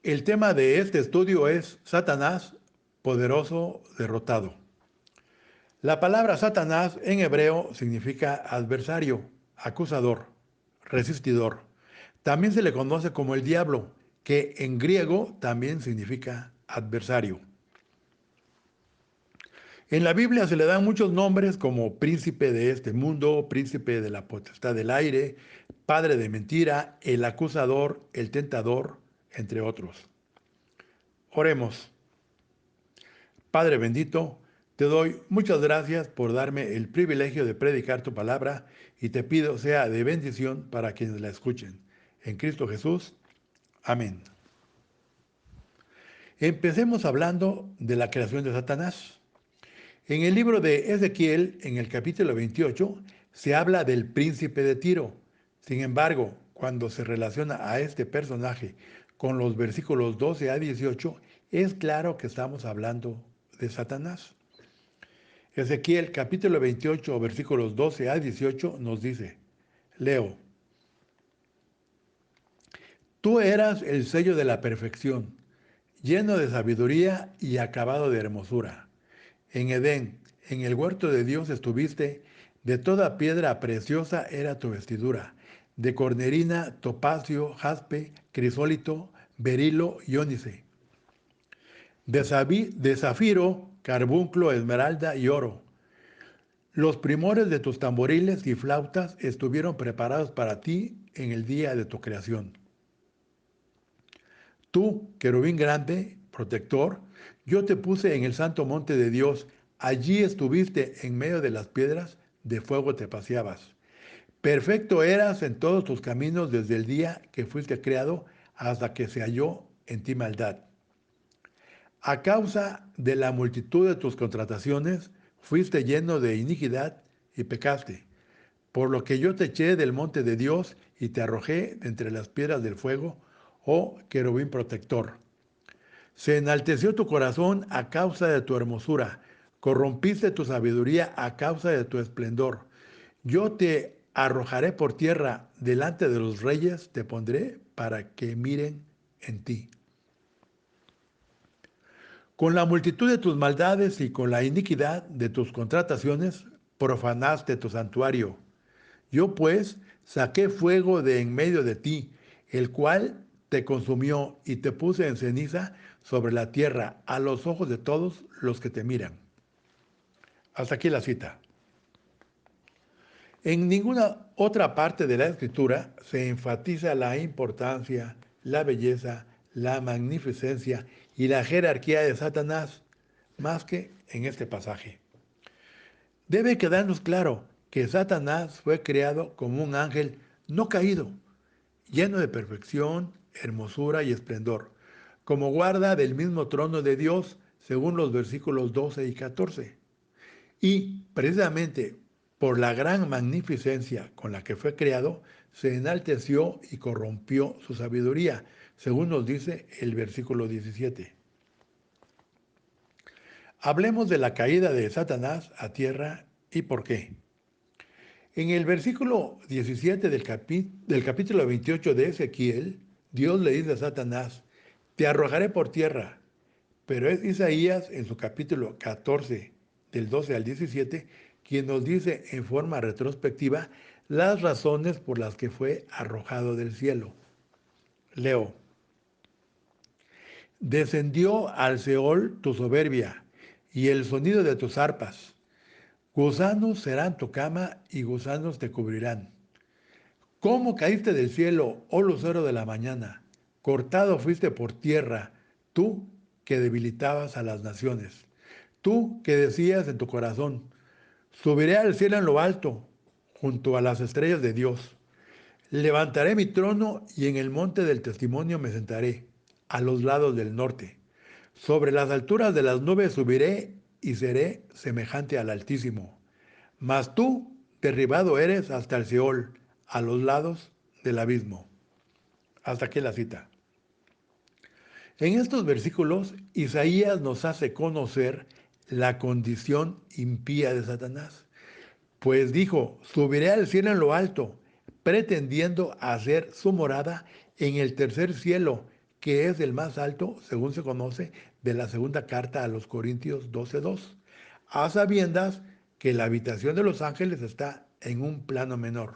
El tema de este estudio es Satanás, poderoso, derrotado. La palabra Satanás en hebreo significa adversario, acusador, resistidor. También se le conoce como el diablo, que en griego también significa adversario. En la Biblia se le dan muchos nombres como príncipe de este mundo, príncipe de la potestad del aire, padre de mentira, el acusador, el tentador, entre otros. Oremos. Padre bendito, te doy muchas gracias por darme el privilegio de predicar tu palabra y te pido sea de bendición para quienes la escuchen. En Cristo Jesús. Amén. Empecemos hablando de la creación de Satanás. En el libro de Ezequiel, en el capítulo 28, se habla del príncipe de Tiro. Sin embargo, cuando se relaciona a este personaje con los versículos 12 a 18, es claro que estamos hablando de Satanás. Ezequiel capítulo 28, versículos 12 a 18 nos dice, leo, tú eras el sello de la perfección, lleno de sabiduría y acabado de hermosura. En Edén, en el huerto de Dios estuviste, de toda piedra preciosa era tu vestidura, de cornerina, topacio, jaspe, crisólito, berilo y ónice, de zafiro, carbunclo, esmeralda y oro. Los primores de tus tamboriles y flautas estuvieron preparados para ti en el día de tu creación. Tú, querubín grande, protector, yo te puse en el santo monte de Dios. Allí estuviste en medio de las piedras, de fuego te paseabas. Perfecto eras en todos tus caminos desde el día que fuiste creado hasta que se halló en ti maldad. A causa de la multitud de tus contrataciones, fuiste lleno de iniquidad y pecaste. Por lo que yo te eché del monte de Dios y te arrojé de entre las piedras del fuego, oh querubín protector. Se enalteció tu corazón a causa de tu hermosura, corrompiste tu sabiduría a causa de tu esplendor. Yo te arrojaré por tierra, delante de los reyes te pondré para que miren en ti. Con la multitud de tus maldades y con la iniquidad de tus contrataciones, profanaste tu santuario. Yo pues saqué fuego de en medio de ti, el cual te consumió y te puse en ceniza sobre la tierra a los ojos de todos los que te miran. Hasta aquí la cita. En ninguna otra parte de la escritura se enfatiza la importancia, la belleza, la magnificencia y la jerarquía de Satanás más que en este pasaje. Debe quedarnos claro que Satanás fue creado como un ángel no caído, lleno de perfección, hermosura y esplendor, como guarda del mismo trono de Dios, según los versículos 12 y 14. Y precisamente por la gran magnificencia con la que fue creado, se enalteció y corrompió su sabiduría, según nos dice el versículo 17. Hablemos de la caída de Satanás a tierra y por qué. En el versículo 17 del capítulo 28 de Ezequiel, Dios le dice a Satanás, te arrojaré por tierra. Pero es Isaías en su capítulo 14, del 12 al 17, quien nos dice en forma retrospectiva las razones por las que fue arrojado del cielo. Leo, descendió al Seol tu soberbia y el sonido de tus arpas. Gusanos serán tu cama y gusanos te cubrirán. ¿Cómo caíste del cielo, oh lucero de la mañana? Cortado fuiste por tierra, tú que debilitabas a las naciones. Tú que decías en tu corazón, subiré al cielo en lo alto, junto a las estrellas de Dios. Levantaré mi trono y en el monte del testimonio me sentaré, a los lados del norte. Sobre las alturas de las nubes subiré y seré semejante al Altísimo. Mas tú, derribado eres hasta el Seol, a los lados del abismo. Hasta aquí la cita. En estos versículos, Isaías nos hace conocer la condición impía de Satanás. Pues dijo, subiré al cielo en lo alto, pretendiendo hacer su morada en el tercer cielo, que es el más alto, según se conoce, de la segunda carta a los Corintios 12:2, a sabiendas que la habitación de los ángeles está en un plano menor.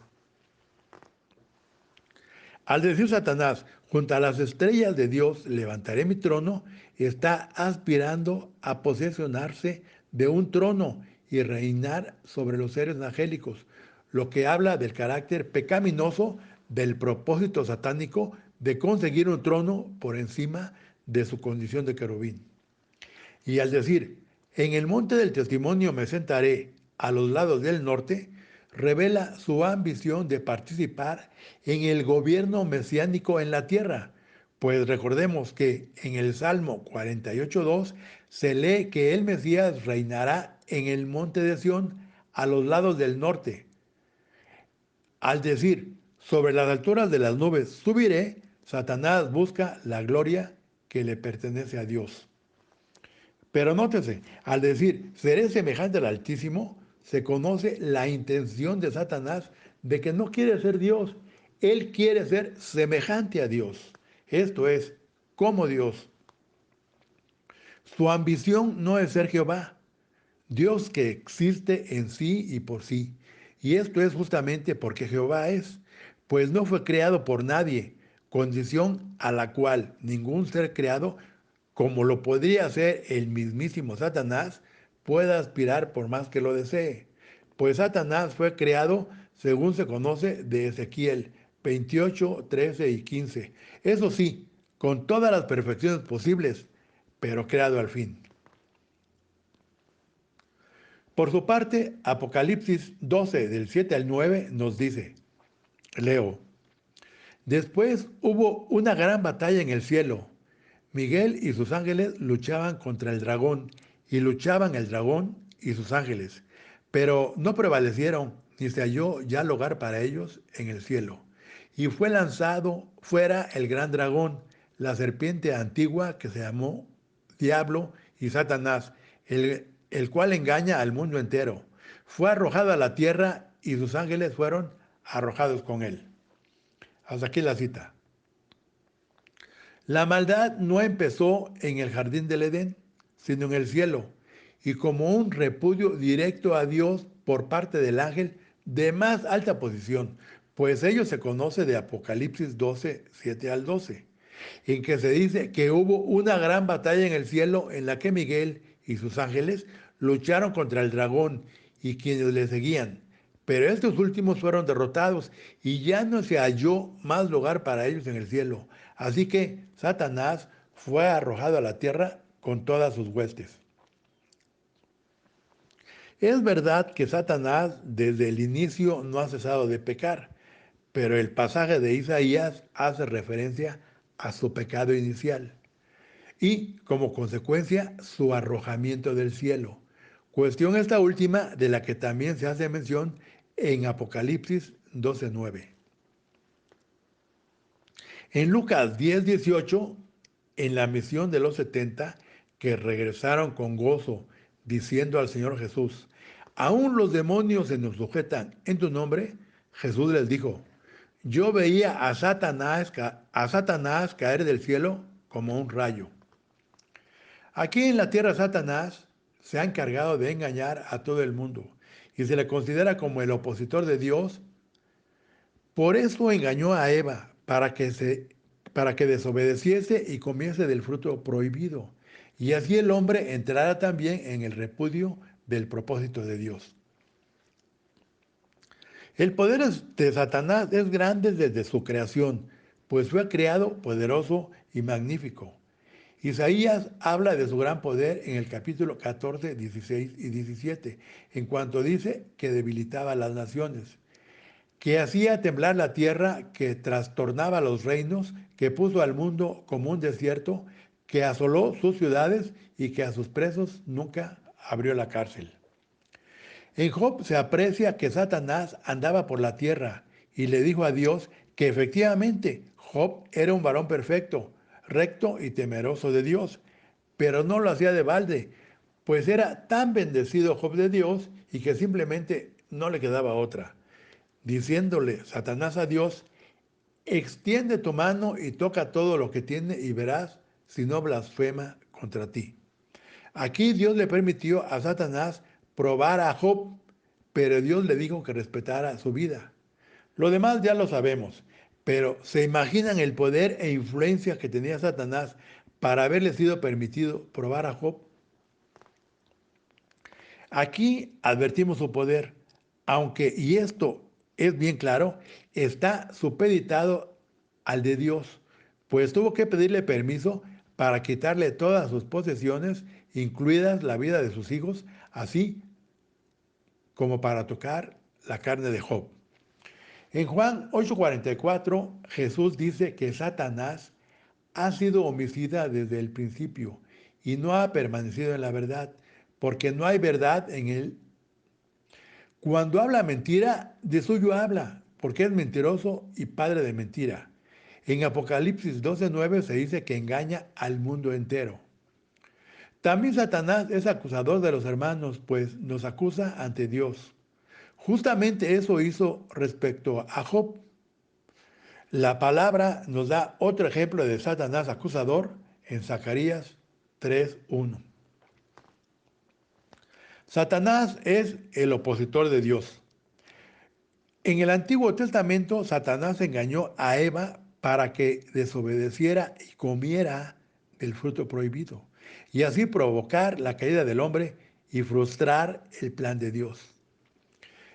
Al decir Satanás, junto a las estrellas de Dios levantaré mi trono, está aspirando a posesionarse de un trono y reinar sobre los seres angélicos, lo que habla del carácter pecaminoso del propósito satánico de conseguir un trono por encima de su condición de querubín. Y al decir, en el monte del testimonio me sentaré a los lados del norte, revela su ambición de participar en el gobierno mesiánico en la tierra. Pues recordemos que en el Salmo 48:2 se lee que el Mesías reinará en el monte de Sión a los lados del norte. Al decir, sobre las alturas de las nubes subiré, Satanás busca la gloria que le pertenece a Dios. Pero nótese, al decir seré semejante al Altísimo, se conoce la intención de Satanás de que no quiere ser Dios. Él quiere ser semejante a Dios. Esto es, como Dios. Su ambición no es ser Jehová, Dios que existe en sí y por sí. Y esto es justamente porque Jehová es, pues no fue creado por nadie, condición a la cual ningún ser creado, como lo podría hacer el mismísimo Satanás, pueda aspirar por más que lo desee. Pues Satanás fue creado, según se conoce, de Ezequiel 28, 13 y 15. Eso sí, con todas las perfecciones posibles, pero creado al fin. Por su parte, Apocalipsis 12, del 7 al 9, nos dice, leo, después hubo una gran batalla en el cielo. Miguel y sus ángeles luchaban contra el dragón, y luchaban el dragón y sus ángeles, pero no prevalecieron, ni se halló ya lugar para ellos en el cielo. Y fue lanzado fuera el gran dragón, la serpiente antigua que se llamó Diablo y Satanás, el cual engaña al mundo entero. Fue arrojado a la tierra y sus ángeles fueron arrojados con él. Hasta aquí la cita. La maldad no empezó en el jardín del Edén, sino en el cielo, y como un repudio directo a Dios por parte del ángel de más alta posición, pues ello se conoce de Apocalipsis 12, 7 al 12, en que se dice que hubo una gran batalla en el cielo en la que Miguel y sus ángeles lucharon contra el dragón y quienes le seguían. Pero estos últimos fueron derrotados y ya no se halló más lugar para ellos en el cielo. Así que Satanás fue arrojado a la tierra con todas sus huestes. Es verdad que Satanás desde el inicio no ha cesado de pecar, pero el pasaje de Isaías hace referencia a su pecado inicial y, como consecuencia, su arrojamiento del cielo. Cuestión esta última de la que también se hace mención en Apocalipsis 12:9. En Lucas 10:18, en la misión de los 70, que regresaron con gozo, diciendo al Señor Jesús, aún los demonios se nos sujetan en tu nombre, Jesús les dijo, yo veía a Satanás caer del cielo como un rayo. Aquí en la tierra Satanás se ha encargado de engañar a todo el mundo y se le considera como el opositor de Dios. Por eso engañó a Eva para que desobedeciese y comiese del fruto prohibido. Y así el hombre entrará también en el repudio del propósito de Dios. El poder de Satanás es grande desde su creación, pues fue creado poderoso y magnífico. Isaías habla de su gran poder en el capítulo 14, 16 y 17, en cuanto dice que debilitaba a las naciones, que hacía temblar la tierra, que trastornaba los reinos, que puso al mundo como un desierto, que asoló sus ciudades y que a sus presos nunca abrió la cárcel. En Job se aprecia que Satanás andaba por la tierra y le dijo a Dios que efectivamente Job era un varón perfecto, recto y temeroso de Dios, pero no lo hacía de balde, pues era tan bendecido Job de Dios y que simplemente no le quedaba otra, diciéndole Satanás a Dios, Extiende tu mano y toca todo lo que tiene y verás si no blasfema contra ti. Aquí Dios le permitió a Satanás probar a Job, pero Dios le dijo que respetara su vida. Lo demás ya lo sabemos, pero ¿se imaginan el poder e influencia que tenía Satanás para haberle sido permitido probar a Job? Aquí advertimos su poder, aunque, y esto es bien claro, está supeditado al de Dios, pues tuvo que pedirle permiso para quitarle todas sus posesiones, incluidas la vida de sus hijos, así como para tocar la carne de Job. En Juan 8:44, Jesús dice que Satanás ha sido homicida desde el principio y no ha permanecido en la verdad, porque no hay verdad en él. Cuando habla mentira, de suyo habla, porque es mentiroso y padre de mentira. En Apocalipsis 12:9 se dice que engaña al mundo entero. También Satanás es acusador de los hermanos, pues nos acusa ante Dios. Justamente eso hizo respecto a Job. La palabra nos da otro ejemplo de Satanás acusador en Zacarías 3:1. Satanás es el opositor de Dios. En el Antiguo Testamento, Satanás engañó a Eva para que desobedeciera y comiera del fruto prohibido, y así provocar la caída del hombre y frustrar el plan de Dios.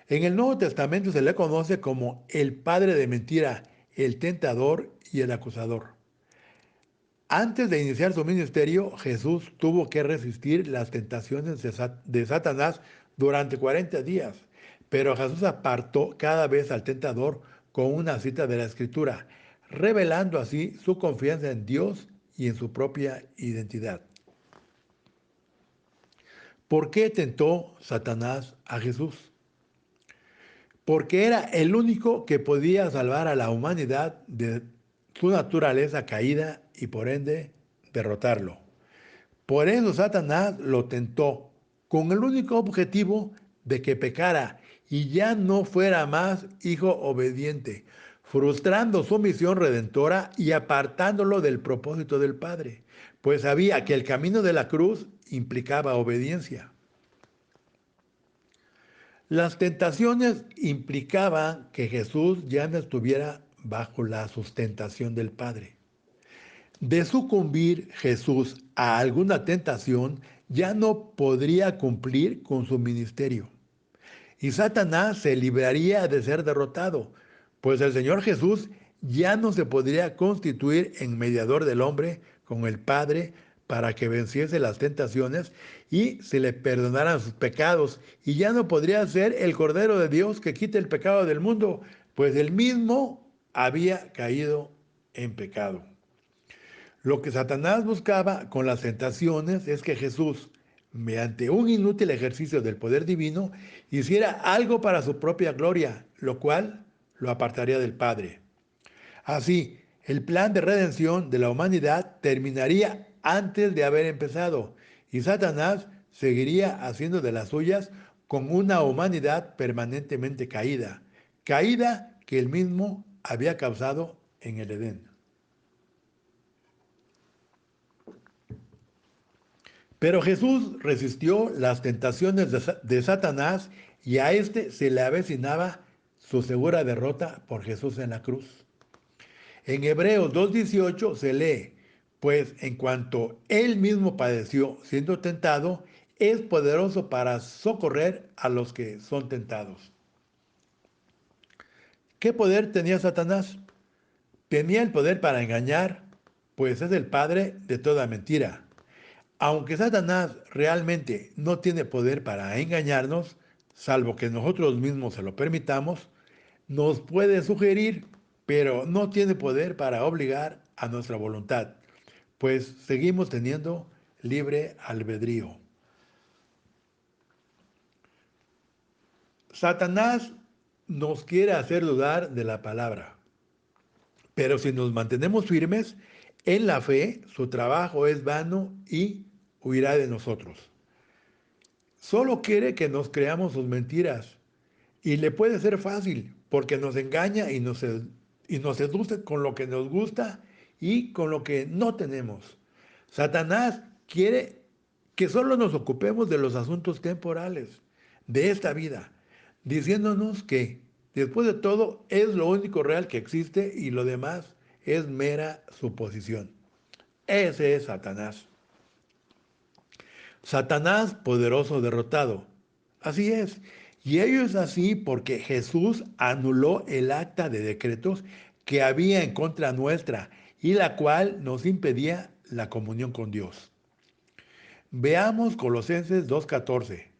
En el Nuevo Testamento se le conoce como el padre de mentira, el tentador y el acusador. Antes de iniciar su ministerio, Jesús tuvo que resistir las tentaciones de Satanás durante 40 días, pero Jesús apartó cada vez al tentador con una cita de la Escritura, revelando así su confianza en Dios y en su propia identidad. ¿Por qué tentó Satanás a Jesús? Porque era el único que podía salvar a la humanidad de su naturaleza caída y por ende derrotarlo. Por eso Satanás lo tentó, con el único objetivo de que pecara y ya no fuera más hijo obediente, frustrando su misión redentora y apartándolo del propósito del Padre, pues sabía que el camino de la cruz implicaba obediencia. Las tentaciones implicaban que Jesús ya no estuviera bajo la sustentación del Padre. De sucumbir Jesús a alguna tentación, ya no podría cumplir con su ministerio. Y Satanás se libraría de ser derrotado, pues el Señor Jesús ya no se podría constituir en mediador del hombre con el Padre para que venciese las tentaciones y se le perdonaran sus pecados. Y ya no podría ser el Cordero de Dios que quite el pecado del mundo, pues él mismo había caído en pecado. Lo que Satanás buscaba con las tentaciones es que Jesús, mediante un inútil ejercicio del poder divino, hiciera algo para su propia gloria, lo cual lo apartaría del Padre. Así, el plan de redención de la humanidad terminaría antes de haber empezado y Satanás seguiría haciendo de las suyas con una humanidad permanentemente caída, caída que él mismo había causado en el Edén. Pero Jesús resistió las tentaciones de Satanás y a éste se le avecinaba su segura derrota por Jesús en la cruz. En Hebreos 2:18 se lee, pues en cuanto él mismo padeció siendo tentado, es poderoso para socorrer a los que son tentados. ¿Qué poder tenía Satanás? Tenía el poder para engañar, pues es el padre de toda mentira. Aunque Satanás realmente no tiene poder para engañarnos, salvo que nosotros mismos se lo permitamos, nos puede sugerir, pero no tiene poder para obligar a nuestra voluntad, pues seguimos teniendo libre albedrío. Satanás nos quiere hacer dudar de la palabra, pero si nos mantenemos firmes en la fe, su trabajo es vano y huirá de nosotros. Solo quiere que nos creamos sus mentiras. Y le puede ser fácil, porque nos engaña y nos seduce con lo que nos gusta y con lo que no tenemos. Satanás quiere que solo nos ocupemos de los asuntos temporales de esta vida, diciéndonos que después de todo es lo único real que existe y lo demás es mera suposición. Ese es Satanás. Satanás poderoso derrotado. Así es. Y ello es así porque Jesús anuló el acta de decretos que había en contra nuestra y la cual nos impedía la comunión con Dios. Veamos Colosenses 2:14.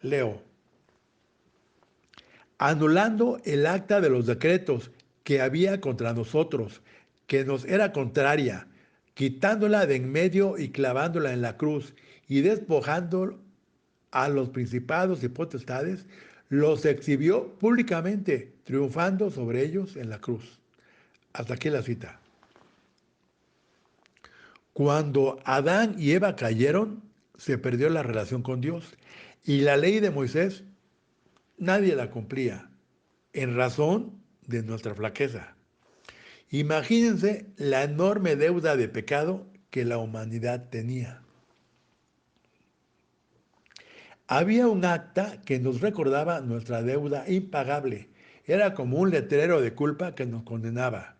Leo. Anulando el acta de los decretos que había contra nosotros, que nos era contraria, quitándola de en medio y clavándola en la cruz, y despojando a los principados y potestades, los exhibió públicamente, triunfando sobre ellos en la cruz. Hasta aquí la cita. Cuando Adán y Eva cayeron, se perdió la relación con Dios. Y la ley de Moisés, nadie la cumplía, en razón de nuestra flaqueza. Imagínense la enorme deuda de pecado que la humanidad tenía. Había un acta que nos recordaba nuestra deuda impagable. Era como un letrero de culpa que nos condenaba.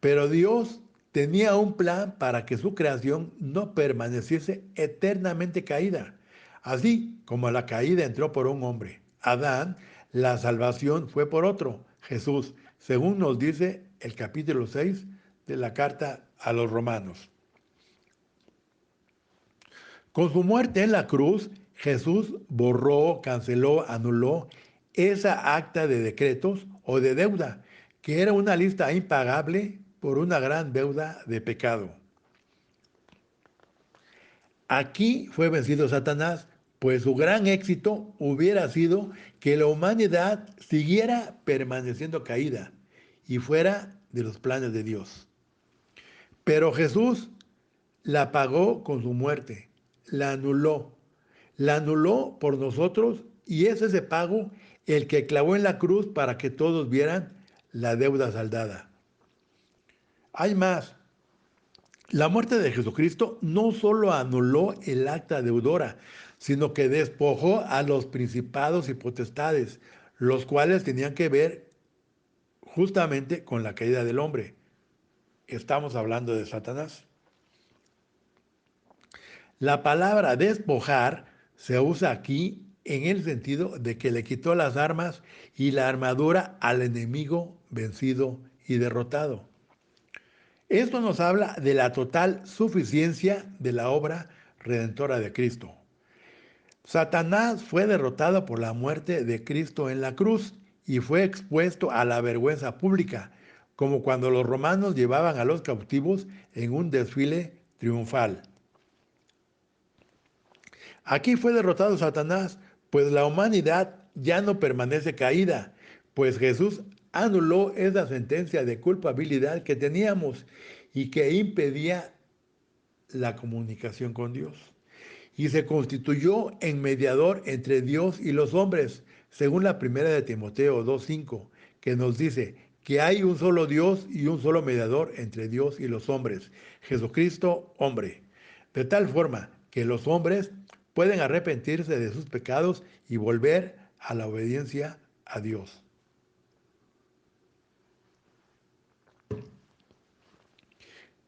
Pero Dios tenía un plan para que su creación no permaneciese eternamente caída. Así como la caída entró por un hombre, Adán, la salvación fue por otro, Jesús, según nos dice el capítulo 6 de la carta a los romanos. Con su muerte en la cruz, Jesús borró, canceló, anuló esa acta de decretos o de deuda, que era una lista impagable por una gran deuda de pecado. Aquí fue vencido Satanás, pues su gran éxito hubiera sido que la humanidad siguiera permaneciendo caída y fuera de los planes de Dios. Pero Jesús la pagó con su muerte, la anuló. La anuló por nosotros y es ese pago el que clavó en la cruz para que todos vieran la deuda saldada. Hay más. La muerte de Jesucristo no solo anuló el acta deudora, sino que despojó a los principados y potestades, los cuales tenían que ver justamente con la caída del hombre. Estamos hablando de Satanás. La palabra despojar se usa aquí en el sentido de que le quitó las armas y la armadura al enemigo vencido y derrotado. Esto nos habla de la total suficiencia de la obra redentora de Cristo. Satanás fue derrotado por la muerte de Cristo en la cruz y fue expuesto a la vergüenza pública, como cuando los romanos llevaban a los cautivos en un desfile triunfal. Aquí fue derrotado Satanás, pues la humanidad ya no permanece caída, pues Jesús anuló esa sentencia de culpabilidad que teníamos y que impedía la comunicación con Dios. Y se constituyó en mediador entre Dios y los hombres, según la primera de Timoteo 2:5, que nos dice que hay un solo Dios y un solo mediador entre Dios y los hombres, Jesucristo hombre, de tal forma que los hombres pueden arrepentirse de sus pecados y volver a la obediencia a Dios.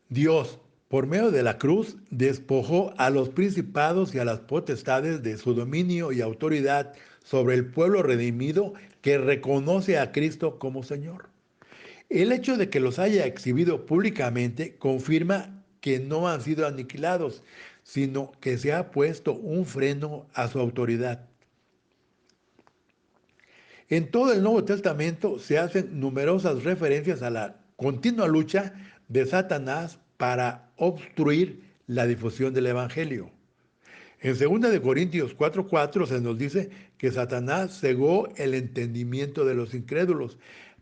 Dios, por medio de la cruz, despojó a los principados y a las potestades de su dominio y autoridad sobre el pueblo redimido que reconoce a Cristo como Señor. El hecho de que los haya exhibido públicamente confirma que no han sido aniquilados, sino que se ha puesto un freno a su autoridad. En todo el Nuevo Testamento se hacen numerosas referencias a la continua lucha de Satanás para obstruir la difusión del Evangelio. En 2 Corintios 4:4 se nos dice que Satanás cegó el entendimiento de los incrédulos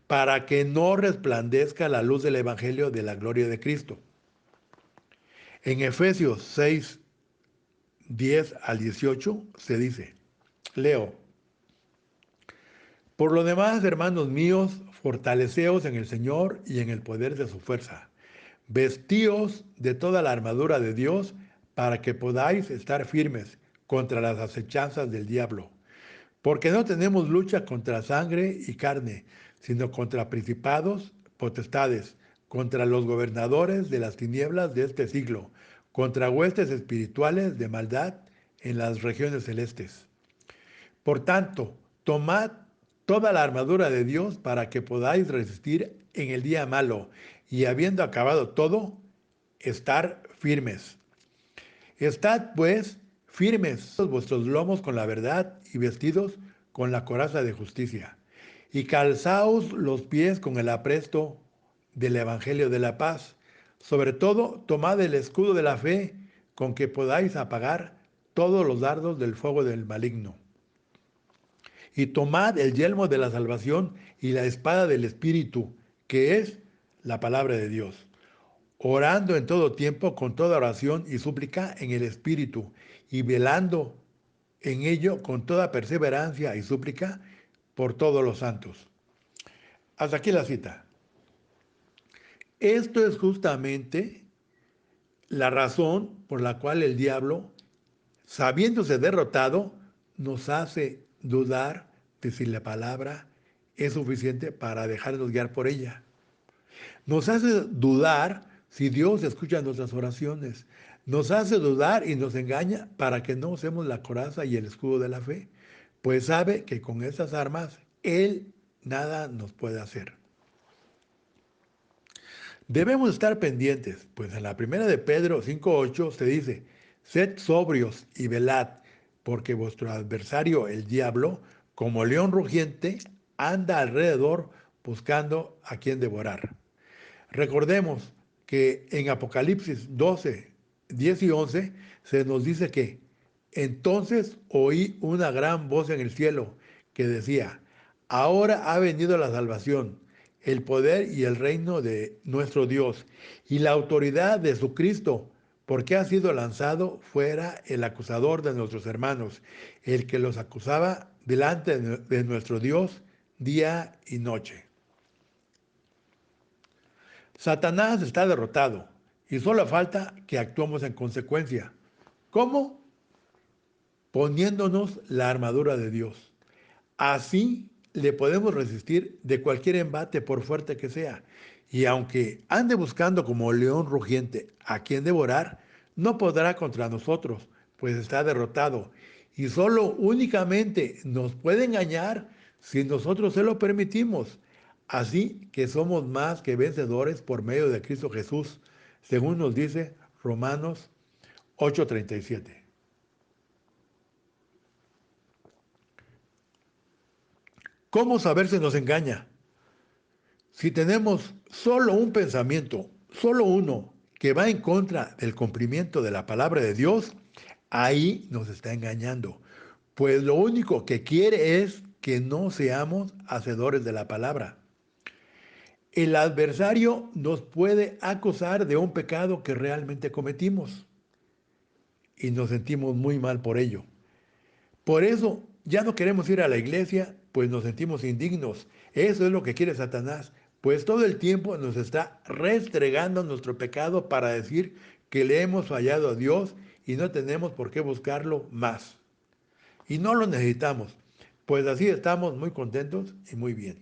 para que no resplandezca la luz del Evangelio de la gloria de Cristo. En Efesios 6:10 al 18 se dice, leo, Por lo demás, hermanos míos, fortaleceos en el Señor y en el poder de su fuerza. Vestíos de toda la armadura de Dios para que podáis estar firmes contra las acechanzas del diablo. Porque no tenemos lucha contra sangre y carne, sino contra principados, potestades, contra los gobernadores de las tinieblas de este siglo, contra huestes espirituales de maldad en las regiones celestes. Por tanto, tomad toda la armadura de Dios para que podáis resistir en el día malo y habiendo acabado todo, estar firmes. Estad pues firmes vuestros lomos con la verdad y vestidos con la coraza de justicia. Y calzaos los pies con el apresto del Evangelio de la paz. Sobre todo, tomad el escudo de la fe con que podáis apagar todos los dardos del fuego del maligno. Y tomad el yelmo de la salvación y la espada del Espíritu, que es la palabra de Dios, orando en todo tiempo con toda oración y súplica en el Espíritu, y velando en ello con toda perseverancia y súplica por todos los santos. Hasta aquí la cita. Esto es justamente la razón por la cual el diablo, sabiéndose derrotado, nos hace dudar de si la palabra es suficiente para dejarnos guiar por ella. Nos hace dudar si Dios escucha nuestras oraciones. Nos hace dudar y nos engaña para que no usemos la coraza y el escudo de la fe, pues sabe que con esas armas Él nada nos puede hacer. Debemos estar pendientes, pues en la primera de Pedro 5:8 se dice, sed sobrios y velad, porque vuestro adversario, el diablo, como león rugiente, anda alrededor buscando a quien devorar. Recordemos que en Apocalipsis 12, 10 y 11 se nos dice que entonces oí una gran voz en el cielo que decía, ahora ha venido la salvación, el poder y el reino de nuestro Dios y la autoridad de su Cristo, porque ha sido lanzado fuera el acusador de nuestros hermanos, el que los acusaba delante de nuestro Dios día y noche. Satanás está derrotado y solo falta que actuemos en consecuencia. ¿Cómo? Poniéndonos la armadura de Dios. Así le podemos resistir de cualquier embate por fuerte que sea. Y aunque ande buscando como león rugiente a quien devorar, no podrá contra nosotros, pues está derrotado. Y solo únicamente nos puede engañar si nosotros se lo permitimos. Así que somos más que vencedores por medio de Cristo Jesús, según nos dice Romanos 8:37. ¿Cómo saber si nos engaña? Si tenemos solo un pensamiento, solo uno, que va en contra del cumplimiento de la palabra de Dios, ahí nos está engañando. Pues lo único que quiere es que no seamos hacedores de la palabra. El adversario nos puede acusar de un pecado que realmente cometimos y nos sentimos muy mal por ello. Por eso ya no queremos ir a la iglesia, pues nos sentimos indignos. Eso es lo que quiere Satanás, pues todo el tiempo nos está restregando nuestro pecado para decir que le hemos fallado a Dios y no tenemos por qué buscarlo más. Y no lo necesitamos, pues así estamos muy contentos y muy bien.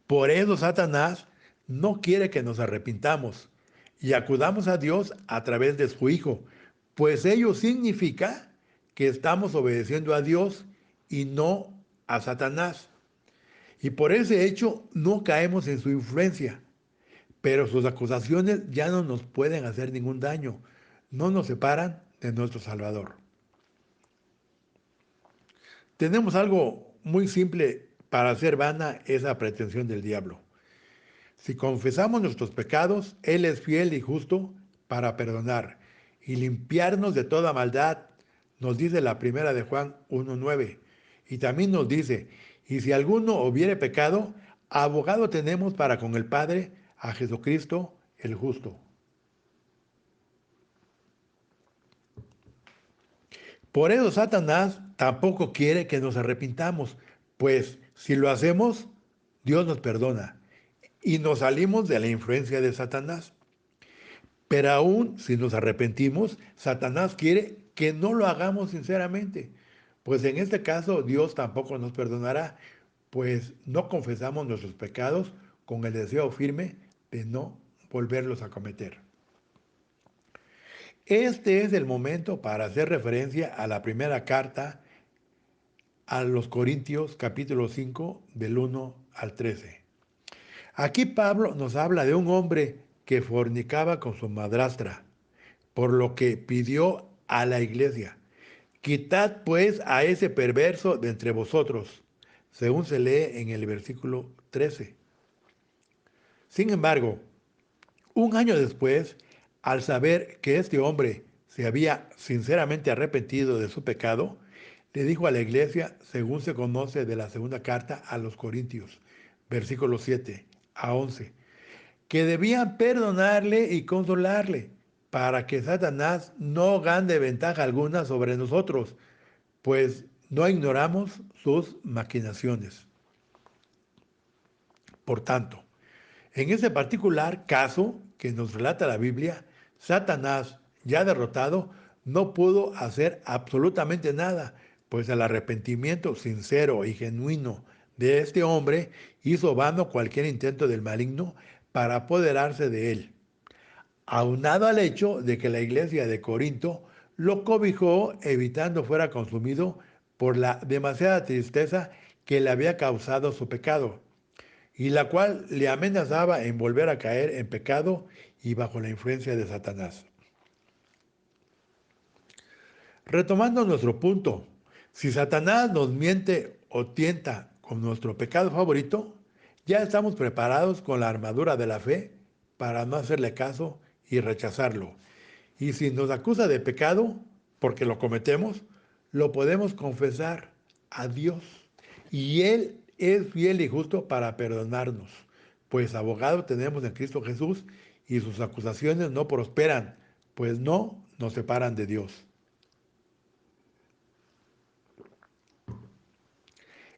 Por eso Satanás no quiere que nos arrepintamos y acudamos a Dios a través de su Hijo, pues ello significa que estamos obedeciendo a Dios y no a Satanás. Y por ese hecho no caemos en su influencia, pero sus acusaciones ya no nos pueden hacer ningún daño, no nos separan de nuestro Salvador. Tenemos algo muy simple para hacer vana esa pretensión del diablo. Si confesamos nuestros pecados, Él es fiel y justo para perdonar y limpiarnos de toda maldad, nos dice la primera de Juan 1:9. Y también nos dice, y si alguno hubiere pecado, abogado tenemos para con el Padre a Jesucristo el justo. Por eso Satanás tampoco quiere que nos arrepintamos, Pues si lo hacemos, Dios nos perdona y nos salimos de la influencia de Satanás. Pero aún si nos arrepentimos, Satanás quiere que no lo hagamos sinceramente. Pues en este caso Dios tampoco nos perdonará, pues no confesamos nuestros pecados con el deseo firme de no volverlos a cometer. Este es el momento para hacer referencia a la primera carta a los Corintios capítulo 5 del 1 al 13. Aquí Pablo nos habla de un hombre que fornicaba con su madrastra, por lo que pidió a la iglesia: quitad pues a ese perverso de entre vosotros, según se lee en el versículo 13. Sin embargo, un año después, al saber que este hombre se había sinceramente arrepentido de su pecado, le dijo a la iglesia, según se conoce de la segunda carta a los Corintios, versículos 7 a 11, que debían perdonarle y consolarle, para que Satanás no gane ventaja alguna sobre nosotros, pues no ignoramos sus maquinaciones. Por tanto, en ese particular caso que nos relata la Biblia, Satanás, ya derrotado, no pudo hacer absolutamente nada, pues el arrepentimiento sincero y genuino de este hombre hizo vano cualquier intento del maligno para apoderarse de él, aunado al hecho de que la iglesia de Corinto lo cobijó evitando fuera consumido por la demasiada tristeza que le había causado su pecado, y la cual le amenazaba en volver a caer en pecado y bajo la influencia de Satanás. Retomando nuestro punto, si Satanás nos miente o tienta con nuestro pecado favorito, ya estamos preparados con la armadura de la fe para no hacerle caso y rechazarlo. Y si nos acusa de pecado, porque lo cometemos, lo podemos confesar a Dios. Y Él es fiel y justo para perdonarnos, pues abogado tenemos en Cristo Jesús y sus acusaciones no prosperan, pues no nos separan de Dios.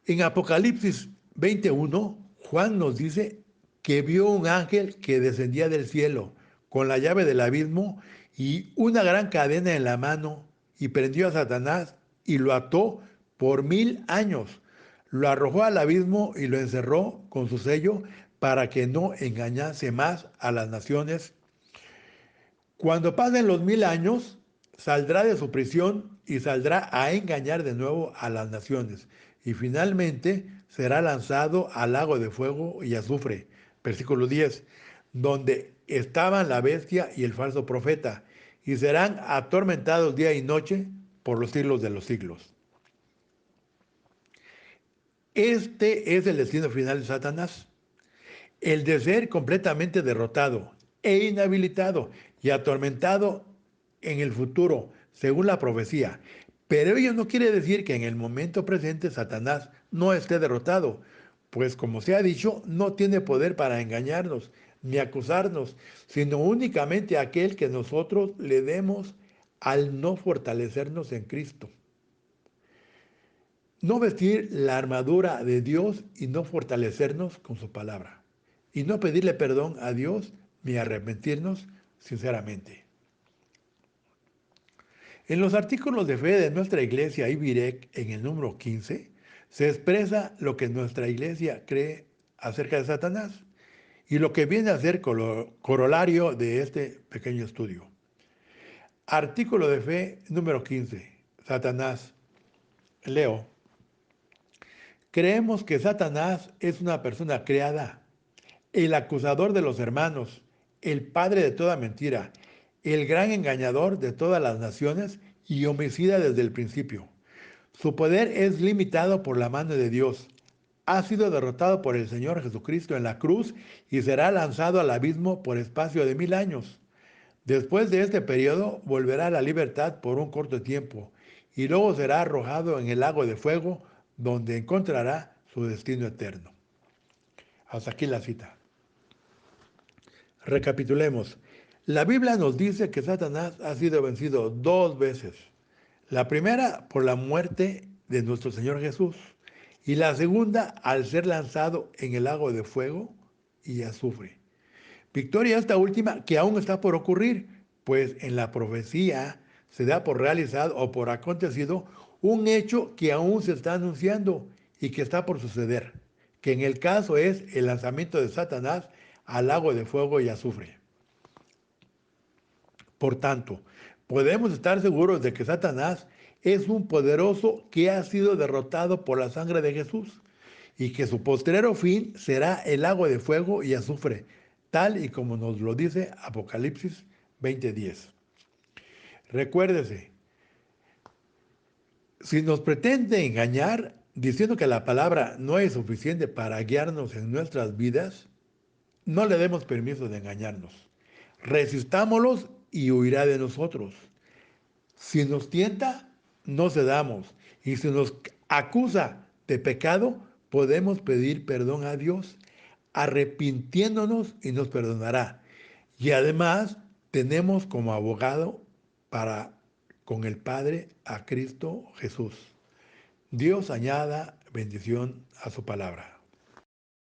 En Apocalipsis 21, Juan nos dice que vio un ángel que descendía del cielo con la llave del abismo y una gran cadena en la mano, y prendió a Satanás y lo ató por 1000 años. Lo arrojó al abismo y lo encerró con su sello para que no engañase más a las naciones. Cuando pasen los 1000 años, saldrá de su prisión y saldrá a engañar de nuevo a las naciones. Y finalmente será lanzado al lago de fuego y azufre. Versículo 10, donde estaban la bestia y el falso profeta, y serán atormentados día y noche por los siglos de los siglos. Este es el destino final de Satanás: el de ser completamente derrotado e inhabilitado y atormentado en el futuro, según la profecía. Pero ello no quiere decir que en el momento presente Satanás no esté derrotado, pues como se ha dicho, no tiene poder para engañarnos ni acusarnos, sino únicamente aquel que nosotros le demos al no fortalecernos en Cristo. No vestir la armadura de Dios y no fortalecernos con su palabra. Y no pedirle perdón a Dios ni arrepentirnos sinceramente. En los artículos de fe de nuestra iglesia Ibirec, en el número 15, se expresa lo que nuestra iglesia cree acerca de Satanás y lo que viene a ser corolario de este pequeño estudio. Artículo de fe número 15. Satanás. Leo. Creemos que Satanás es una persona creada, el acusador de los hermanos, el padre de toda mentira, el gran engañador de todas las naciones y homicida desde el principio. Su poder es limitado por la mano de Dios. Ha sido derrotado por el Señor Jesucristo en la cruz y será lanzado al abismo por espacio de 1000 años. Después de este periodo volverá a la libertad por un corto tiempo y luego será arrojado en el lago de fuego donde encontrará su destino eterno. Hasta aquí la cita. Recapitulemos. La Biblia nos dice que Satanás ha sido vencido 2 veces. La primera por la muerte de nuestro Señor Jesús y la segunda al ser lanzado en el lago de fuego y azufre. Victoria esta última que aún está por ocurrir, pues en la profecía se da por realizado o por acontecido un hecho que aún se está anunciando y que está por suceder, que en el caso es el lanzamiento de Satanás al lago de fuego y azufre. Por tanto, podemos estar seguros de que Satanás es un poderoso que ha sido derrotado por la sangre de Jesús y que su postrero fin será el lago de fuego y azufre, tal y como nos lo dice Apocalipsis 20:10. Recuérdese, si nos pretende engañar diciendo que la palabra no es suficiente para guiarnos en nuestras vidas, no le demos permiso de engañarnos. Resistámoslos y huirá de nosotros. Si nos tienta, no cedamos. Y si nos acusa de pecado, podemos pedir perdón a Dios, arrepintiéndonos y nos perdonará. Y además tenemos como abogado para con el Padre a Cristo Jesús. Dios añada bendición a su palabra.